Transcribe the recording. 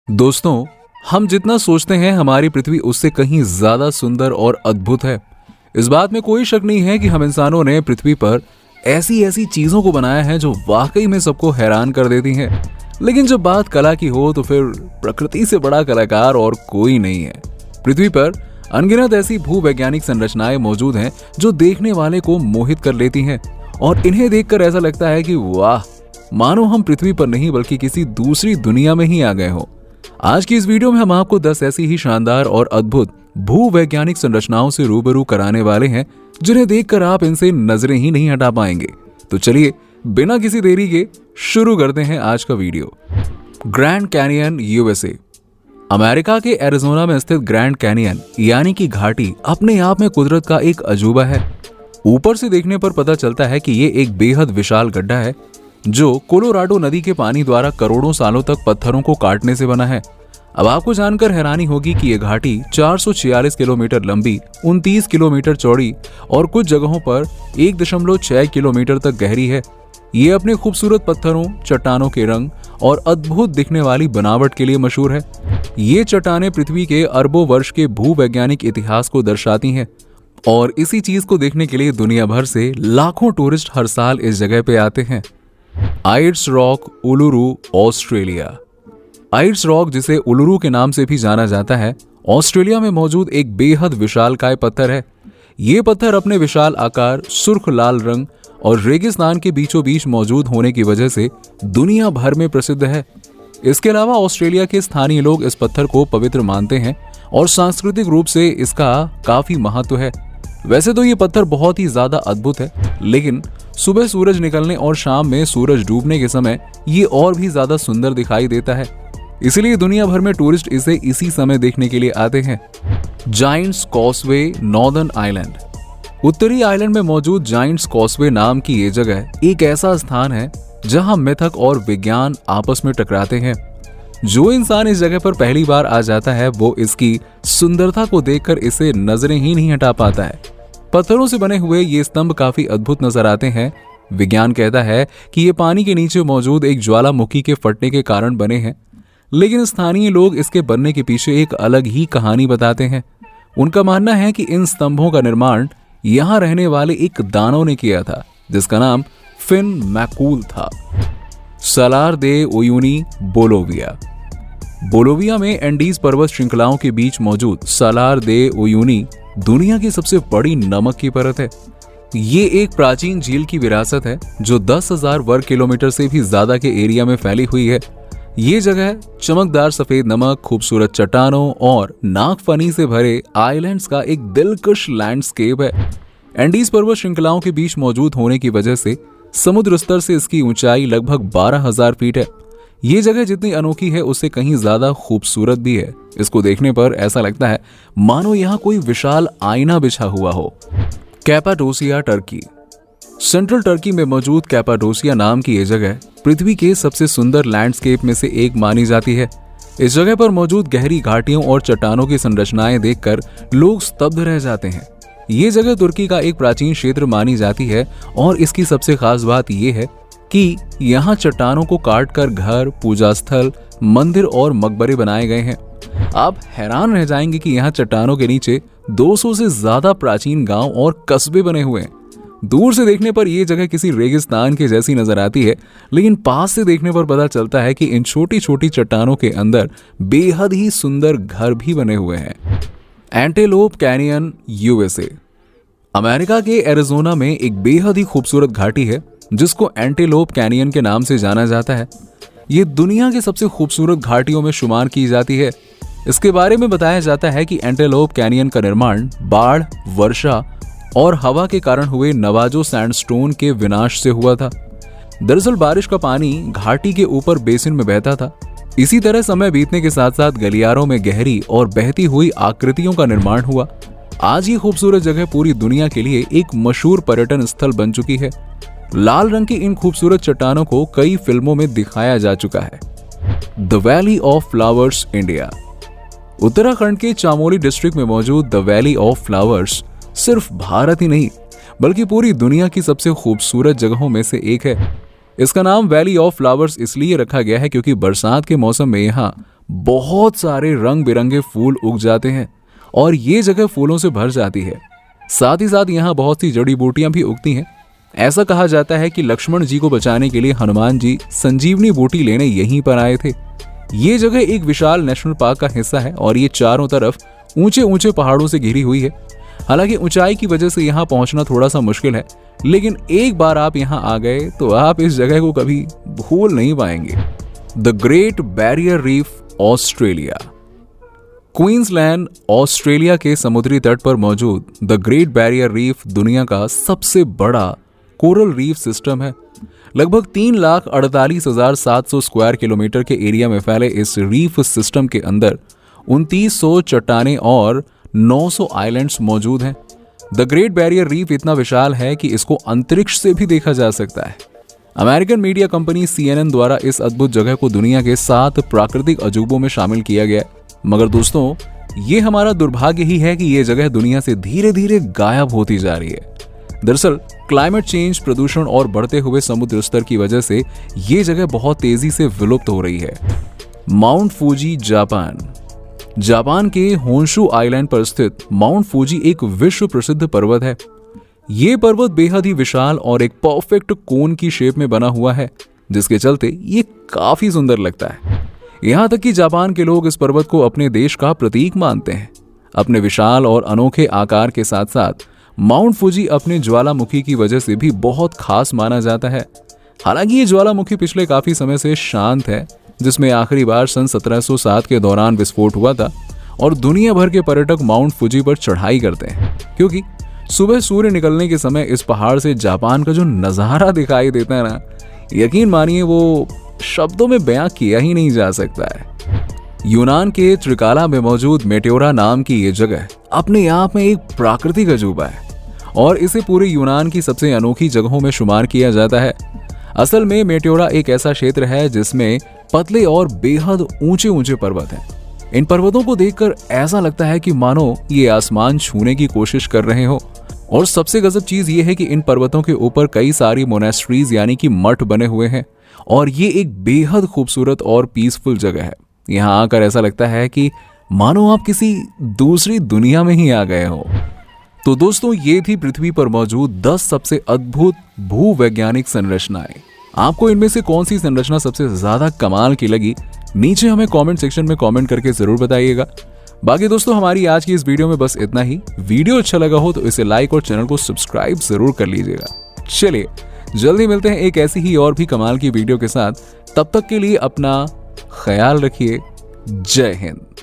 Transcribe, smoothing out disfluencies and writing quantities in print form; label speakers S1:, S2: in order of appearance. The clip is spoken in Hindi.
S1: दोस्तों, हम जितना सोचते हैं हमारी पृथ्वी उससे कहीं ज्यादा सुंदर और अद्भुत है। इस बात में कोई शक नहीं है कि हम इंसानों ने पृथ्वी पर ऐसी ऐसी चीजों को बनाया है जो वाकई में सबको हैरान कर देती हैं। लेकिन जब बात कला की हो तो फिर प्रकृति से बड़ा कलाकार और कोई नहीं है। पृथ्वी पर अनगिनत ऐसी भूवैज्ञानिक संरचनाएं मौजूद हैं जो देखने वाले को मोहित कर लेती हैं और इन्हें देखकर ऐसा लगता है कि वाह, मानो हम पृथ्वी पर नहीं बल्कि किसी दूसरी दुनिया में ही आ गए हो। आज की इस वीडियो में हम आपको 10 ऐसी ही शानदार और अद्भुत भूवैज्ञानिक संरचनाओं से रूबरू कराने वाले हैं जिन्हें देखकर आप इनसे नजरें ही नहीं हटा पाएंगे। तो चलिए बिना किसी देरी के शुरू करते हैं आज का video. Grand canyon USA. America के एरिजोना में स्थित ग्रैंड कैनियन यानी कि घाटी अपने आप में कुदरत का एक अजूबा है। ऊपर से देखने पर पता चलता है कि ये एक बेहद विशाल गड्ढा है जो कोलोराडो नदी के पानी द्वारा करोड़ों सालों तक पत्थरों को काटने से बना है। अब आपको जानकर हैरानी होगी कि यह घाटी 446 किलोमीटर लंबी, 29 किलोमीटर चौड़ी और कुछ जगहों पर 1.6 किलोमीटर तक गहरी है। ये अपने खूबसूरत पत्थरों, चट्टानों के रंग और अद्भुत दिखने वाली बनावट के लिए मशहूर है। ये चट्टानें पृथ्वी के अरबों वर्ष के भूवैज्ञानिक इतिहास को दर्शाती हैं और इसी चीज को देखने के लिए दुनिया भर से लाखों टूरिस्ट हर साल इस जगह पे आते हैं। Aides rock, Uluru, Australia. Aides rock, जिसे उलुरु के नाम से भी जाना जाता है, ऑस्ट्रेलिया में मौजूद एक बेहद विशालकाय पत्थर है। ये पत्थर अपने विशाल आकार, सुर्ख लाल रंग और रेगिस्तान के बीचों बीच मौजूद होने की वजह से दुनिया भर में प्रसिद्ध है। इसके अलावा ऑस्ट्रेलिया के स्थानीय लोग इस पत्थर को पवित्र मानते हैं और सांस्कृतिक रूप से इसका काफी महत्व है। वैसे तो ये पत्थर बहुत ही ज्यादा अद्भुत है, लेकिन सुबह सूरज निकलने और शाम में सूरज डूबने के समय ये और भी ज्यादा सुंदर दिखाई देता है। इसलिए दुनिया भर में टूरिस्ट इसे इसी समय देखने के लिए आते हैं। Giants causeway, northern island. उत्तरी आइलैंड में मौजूद जायंट्स कॉसवे नाम की ये जगह एक ऐसा स्थान है जहां मिथक और विज्ञान आपस में टकराते हैं। जो इंसान इस जगह पर पहली बार आ जाता है वो इसकी सुंदरता को देखकर इसे नजरें ही नहीं हटा पाता है। पत्थरों से बने हुए ये स्तंभ काफी अद्भुत नजर आते हैं। विज्ञान कहता है कि ये पानी के नीचे मौजूद एक ज्वालामुखी के फटने के कारण बने हैं, लेकिन स्थानीय लोग इसके बनने के पीछे एक अलग ही कहानी बताते हैं। उनका मानना है कि इन स्तंभों का निर्माण यहाँ रहने वाले एक दानव ने किया था जिसका नाम फिन मैकूल था। सलार दे उयुनी, बोलोविया। बोलोविया में एंडीज पर्वत श्रृंखलाओं के बीच मौजूद सलार दे उयुनी दुनिया की सबसे बड़ी नमक की परत है। ये एक प्राचीन झील की विरासत है जो 10,000 वर्ग किलोमीटर से भी ज्यादा के एरिया में फैली हुई है। ये जगह चमकदार सफेद नमक, खूबसूरत चट्टानों और नागफनी से भरे आइलैंड्स का एक दिलकश लैंडस्केप है। एंडीज पर्वत श्रृंखलाओं के बीच मौजूद होने की वजह से समुद्र स्तर से इसकी ऊंचाई लगभग 12,000 फीट है। ये जगह जितनी अनोखी है उससे कहीं ज्यादा खूबसूरत भी है। इसको देखने पर ऐसा लगता है मानो यहाँ कोई विशाल आईना बिछा हुआ हो। Cappadocia, Turkey. सेंट्रल टर्की में मौजूद कैपाडोसिया नाम की ये जगह पृथ्वी के सबसे सुंदर लैंडस्केप में से एक मानी जाती है। इस जगह पर मौजूद गहरी घाटियों और चट्टानों की संरचनाएं देखकर लोग स्तब्ध रह जाते हैं। ये जगह तुर्की का एक प्राचीन क्षेत्र मानी जाती है और इसकी सबसे खास बात यह है कि यहाँ चट्टानों को काटकर घर, पूजा स्थल, मंदिर और मकबरे बनाए गए हैं। आप हैरान रह जाएंगे कि यहाँ चट्टानों के नीचे 200 से ज्यादा प्राचीन गांव और कस्बे बने हुए हैं। दूर से देखने पर यह जगह किसी रेगिस्तान के जैसी नजर आती है, लेकिन पास से देखने पर पता चलता है कि इन छोटी छोटी चट्टानों के अंदर बेहद ही सुंदर घर भी बने हुए हैं। Antelope canyon, USA. अमेरिका के एरिजोना में एक बेहद ही खूबसूरत घाटी है जिसको एंटेलोप कैनियन के नाम से जाना जाता है। ये दुनिया की सबसे खूबसूरत घाटियों में शुमार की जाती है। इसके बारे में बताया जाता है कि एंटेलोप कैनियन का निर्माण बाढ़, वर्षा और हवा के कारण हुए नवाजो सैंडस्टोन के विनाश से हुआ था। दरअसल बारिश का पानी घाटी के ऊपर बेसिन में बहता था। इसी तरह समय बीतने के साथ साथ गलियारों में गहरी और बहती हुई आकृतियों का निर्माण हुआ। आज ये खूबसूरत जगह पूरी दुनिया के लिए एक मशहूर पर्यटन स्थल बन चुकी है। लाल रंग की इन खूबसूरत चट्टानों को कई फिल्मों में दिखाया जा चुका है। The valley of flowers, India. Uttarakhand के चामोली डिस्ट्रिक्ट में मौजूद द वैली ऑफ फ्लावर्स सिर्फ भारत ही नहीं बल्कि पूरी दुनिया की सबसे खूबसूरत जगहों में से एक है। इसका नाम वैली ऑफ फ्लावर्स इसलिए रखा गया है क्योंकि बरसात के मौसम में यहाँ बहुत सारे रंग बिरंगे फूल उग जाते हैं और ये जगह फूलों से भर जाती है। साथ ही साथ यहाँ बहुत सी जड़ी बूटियां भी उगती हैं। ऐसा कहा जाता है कि लक्ष्मण जी को बचाने के लिए हनुमान जी संजीवनी बूटी लेने यहीं पर आए थे। ये जगह एक विशाल नेशनल पार्क का हिस्सा है और ये चारों तरफ ऊंचे ऊंचे पहाड़ों से घिरी हुई है। हालांकि ऊंचाई की वजह से यहाँ पहुंचना थोड़ा सा मुश्किल है, लेकिन एक बार आप यहाँ आ गए तो आप इस जगह को कभी भूल नहीं पाएंगे। The great barrier reef Australia. Queensland Australia के समुद्री तट पर मौजूद द ग्रेट बैरियर रीफ दुनिया का सबसे बड़ा कोरल रीफ सिस्टम है। लगभग 3,48,700 स्क्वायर किलोमीटर के एरिया में फैले इस रीफ सिस्टम के अंदर 2900 चट्टानें और 900 आइलैंड्स मौजूद हैं। द ग्रेट बैरियर रीफ इतना विशाल है कि इसको अंतरिक्ष से भी देखा जा सकता है। अमेरिकन मीडिया कंपनी CNN द्वारा इस अद्भुत जगह को दुनिया के 7 प्राकृतिक अजूबों में शामिल किया गया है। मगर दोस्तों, ये हमारा दुर्भाग्य ही है कि ये जगह दुनिया से धीरे धीरे गायब होती जा रही है। दरअसल क्लाइमेट चेंज, प्रदूषण और बढ़ते हुए समुद्र स्तर की वजह से ये जगह बहुत तेजी से विलुप्त हो रही है। Mount Fuji, Japan. जापान के होन्शु आइलैंड पर स्थित माउंट फूजी एक विश्व प्रसिद्ध पर्वत है। ये पर्वत बेहद ही विशाल और एक परफेक्ट कोन की शेप में बना हुआ है, जिसके चलते ये काफी सुंदर लगता है। यहाँ तक कि जापान के लोग इस पर्वत को अपने देश का प्रतीक मानते हैं। अपने विशाल और अनोखे आकार के साथ साथ माउंट फूजी अपने ज्वालामुखी की वजह से भी बहुत खास माना जाता है। हालांकि ये ज्वालामुखी पिछले काफी समय से शांत है, जिसमें आखिरी बार सन 1707 के दौरान विस्फोट हुआ था और दुनिया भर के पर्यटक माउंट फूजी पर चढ़ाई करते हैं, क्योंकि सुबह सूर्य निकलने के समय इस पहाड़ से जापान का जो नजारा दिखाई देता है ना, यकीन मानिए वो शब्दों में बयां किया ही नहीं जा सकता है। यूनान के त्रिकाला में मौजूद मेटेओरा नाम की ये जगह अपने आप में एक प्राकृतिक अजूबा है और इसे पूरे यूनान की सबसे अनोखी जगहों में शुमार किया जाता है। असल में मेटेओरा एक ऐसा क्षेत्र है जिसमें पतले और बेहद ऊंचे ऊंचे पर्वत हैं। इन पर्वतों को देखकर ऐसा लगता है कि मानो ये आसमान छूने की कोशिश कर रहे हो। और सबसे गजब चीज ये है कि इन पर्वतों के ऊपर कई सारी मोनेस्ट्रीज यानी कि मठ बने हुए हैं और ये एक बेहद खूबसूरत और पीसफुल जगह है। यहाँ आकर ऐसा लगता है कि मानो आप किसी दूसरी दुनिया में ही आ गए हो। तो दोस्तों, ये थी पृथ्वी पर मौजूद 10 सबसे अद्भुत भूवैज्ञानिक संरचनाएं। आपको इनमें से कौन सी संरचना सबसे ज्यादा कमाल की लगी, नीचे हमें कमेंट सेक्शन में कमेंट करके जरूर बताइएगा। बाकी दोस्तों, हमारी आज की इस वीडियो में बस इतना ही। वीडियो अच्छा लगा हो तो इसे लाइक और चैनल को सब्सक्राइब जरूर कर लीजिएगा। चलिए जल्दी मिलते हैं एक ऐसी ही और भी कमाल की वीडियो के साथ। तब तक के लिए अपना ख्याल रखिए। जय हिंद।